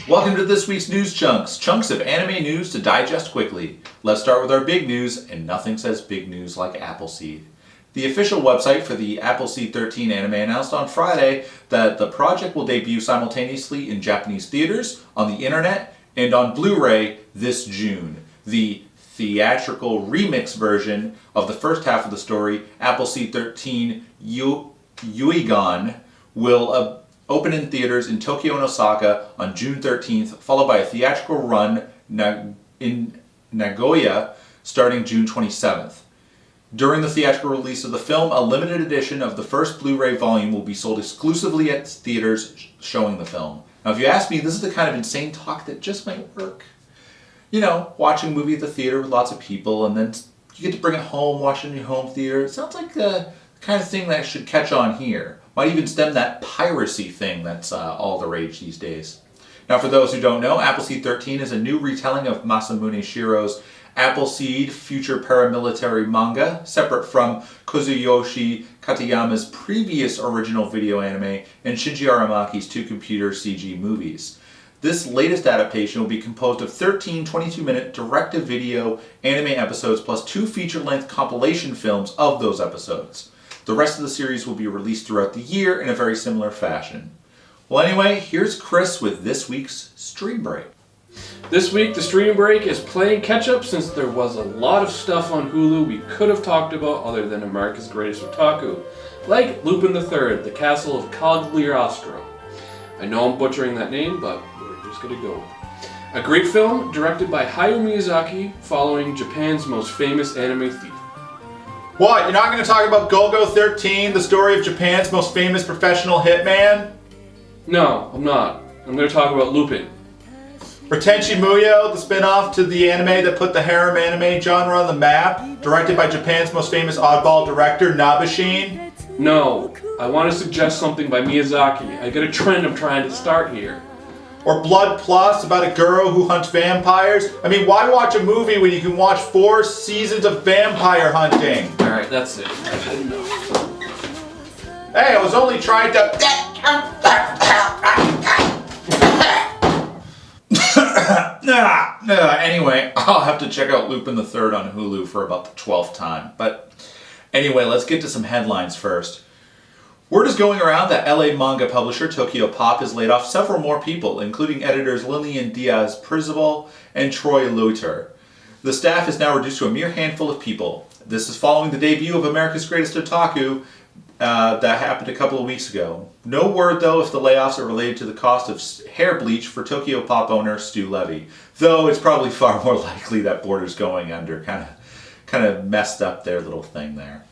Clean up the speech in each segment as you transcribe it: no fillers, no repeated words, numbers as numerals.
Welcome to this week's News Chunks, chunks of anime news to digest quickly. Let's start with our big news, and nothing says big news like Appleseed. The official website for the Appleseed 13 anime announced on Friday that the project will debut simultaneously in Japanese theaters, on the internet, and on Blu-ray this June. The theatrical remix version of the first half of the story, Appleseed 13 Yuigan, will open in theaters in Tokyo and Osaka on June 13th, followed by a theatrical run in Nagoya starting June 27th. During the theatrical release of the film, a limited edition of the first Blu-ray volume will be sold exclusively at theaters showing the film. Now, if you ask me, this is the kind of insane talk that just might work. You know, watching a movie at the theater with lots of people, and then you get to bring it home, watch it in your home theater. It sounds like the kind of thing that should catch on here. Might even stem that piracy thing that's all the rage these days. Now, for those who don't know, Appleseed 13 is a new retelling of Masamune Shirow's Appleseed future paramilitary manga, separate from Kazuyoshi Katayama's previous original video anime and Shinji Aramaki's two computer CG movies. This latest adaptation will be composed of 13 22-minute direct-to-video anime episodes plus two feature-length compilation films of those episodes. The rest of the series will be released throughout the year in a very similar fashion. Well, anyway, here's Chris with this week's Stream Break. This week, the Stream Break is playing catch-up since there was a lot of stuff on Hulu we could have talked about other than America's Greatest Otaku, like Lupin III, the Castle of Cagliostro. I know I'm butchering that name, but we're just gonna go with it. A great film directed by Hayao Miyazaki following Japan's most famous anime thief. What, you're not going to talk about Golgo 13, the story of Japan's most famous professional hitman? No, I'm not. I'm gonna talk about Lupin. Or Tenchi Muyo, the spin-off to the anime that put the harem anime genre on the map, directed by Japan's most famous oddball director, Nabashin? No, I want to suggest something by Miyazaki. I got a trend I'm trying to start here. Or Blood Plus, about a girl who hunts vampires? I mean, why watch a movie when you can watch 4 seasons of vampire hunting? Alright, that's it. I've had enough. Hey, I was only trying to... Anyway, I'll have to check out Lupin III on Hulu for about the 12th time. But anyway, let's get to some headlines first. Word is going around that LA manga publisher Tokyo Pop has laid off several more people, including editors Lillian Diaz-Pirzabal and Troy Luter. The staff is now reduced to a mere handful of people. This is following the debut of America's Greatest Otaku that happened a couple of weeks ago. No word, though, if the layoffs are related to the cost of hair bleach for Tokyo Pop owner Stu Levy, though it's probably far more likely that Borders going under kind of messed up their little thing there.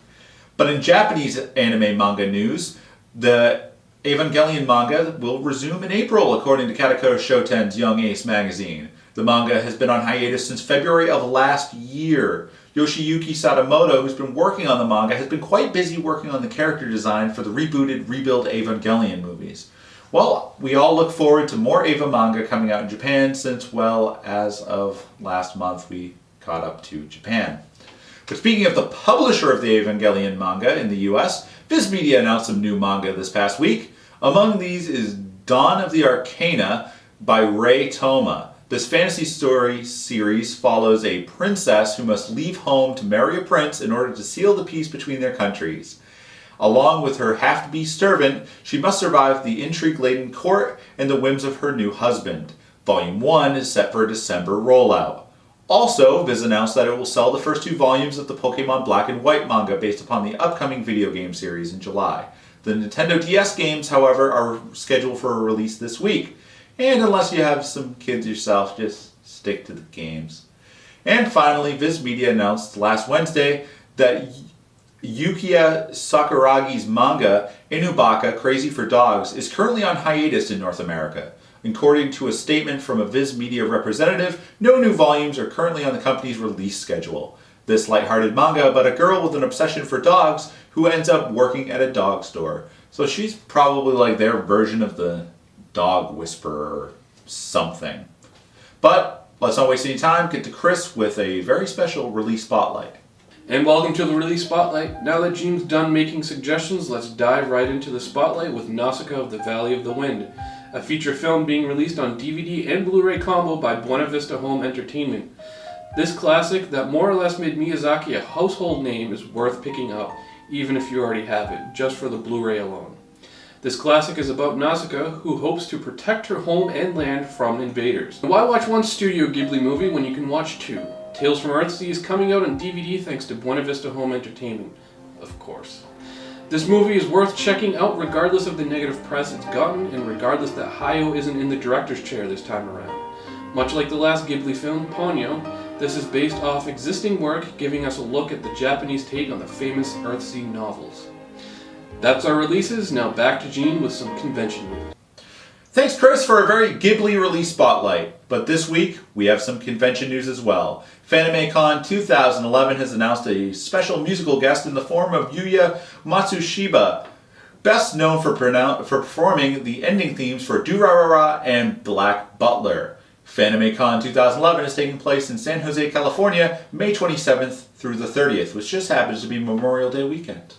But in Japanese anime manga news, the Evangelion manga will resume in April, according to Kadokawa Shoten's Young Ace magazine. The manga has been on hiatus since February of last year. Yoshiyuki Sadamoto, who's been working on the manga, has been quite busy working on the character design for the rebooted, rebuild Evangelion movies. Well, we all look forward to more Eva manga coming out in Japan since, well, as of last month, we caught up to Japan. But speaking of the publisher of the Evangelion manga in the US, Viz Media announced some new manga this past week. Among these is Dawn of the Arcana by Rei Toma. This fantasy story series follows a princess who must leave home to marry a prince in order to seal the peace between their countries. Along with her half-beast servant, she must survive the intrigue-laden court and the whims of her new husband. Volume 1 is set for a December rollout. Also, Viz announced that it will sell the first 2 volumes of the Pokemon Black and White manga based upon the upcoming video game series in July. The Nintendo DS games, however, are scheduled for a release this week. And unless you have some kids yourself, just stick to the games. And finally, Viz Media announced last Wednesday that Yukiya Sakuragi's manga, Inubaka Crazy for Dogs, is currently on hiatus in North America. According to a statement from a Viz Media representative, no new volumes are currently on the company's release schedule. This lighthearted manga about a girl with an obsession for dogs who ends up working at a dog store. So she's probably like their version of the dog whisperer or something. But let's not waste any time, get to Chris with a very special release spotlight. And welcome to the release spotlight. Now that Gene's done making suggestions, let's dive right into the spotlight with Nausicaa of the Valley of the Wind. a feature film being released on DVD and Blu-ray combo by Buena Vista Home Entertainment. This classic that more or less made Miyazaki a household name is worth picking up, even if you already have it, just for the Blu-ray alone. This classic is about Nausicaa, who hopes to protect her home and land from invaders. Why watch one Studio Ghibli movie when you can watch two? Tales from Earthsea is coming out on DVD thanks to Buena Vista Home Entertainment, of course. This movie is worth checking out regardless of the negative press it's gotten, and regardless that Hayao isn't in the director's chair this time around. Much like the last Ghibli film, Ponyo, this is based off existing work, giving us a look at the Japanese take on the famous Earthsea novels. That's our releases. Now back to Gene with some convention news. Thanks, Chris, for a very Ghibli release spotlight. But this week, we have some convention news as well. FanimeCon 2011 has announced a special musical guest in the form of Yuya Matsushiba, best known for performing the ending themes for Durarara and Black Butler. FanimeCon 2011 is taking place in San Jose, California, May 27th through the 30th, which just happens to be Memorial Day weekend.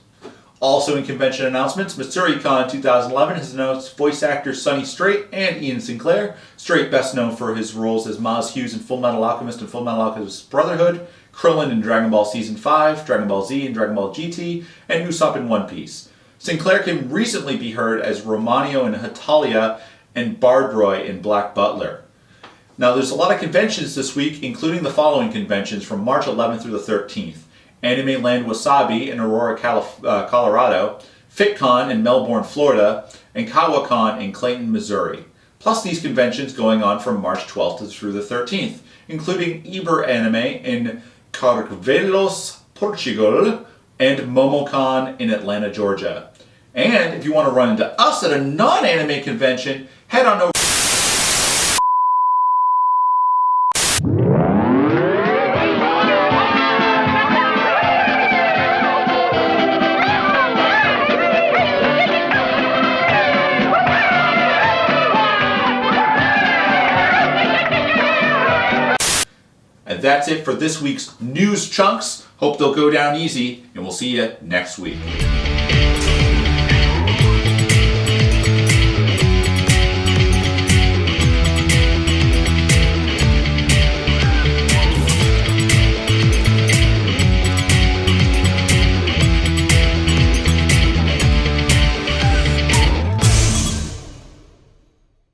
Also in convention announcements, MatsuriCon 2011 has announced voice actors Sonny Strait and Ian Sinclair. Strait best known for his roles as Maz Hughes in Full Metal Alchemist and Full Metal Alchemist Brotherhood, Krillin in Dragon Ball Season 5, Dragon Ball Z and Dragon Ball GT, and Usopp in One Piece. Sinclair can recently be heard as Romanio in Hetalia and Bardroy in Black Butler. Now there's a lot of conventions this week, including the following conventions from March 11th through the 13th. Anime Land Wasabi in Aurora, Colorado, FitCon in Melbourne, Florida, and KawaCon in Clayton, Missouri. Plus these conventions going on from March 12th through the 13th, including Iber Anime in Carcavelos, Portugal, and MomoCon in Atlanta, Georgia. And if you want to run into us at a non-anime convention, head on over. And that's it for this week's news chunks. Hope they'll go down easy, and we'll see you next week.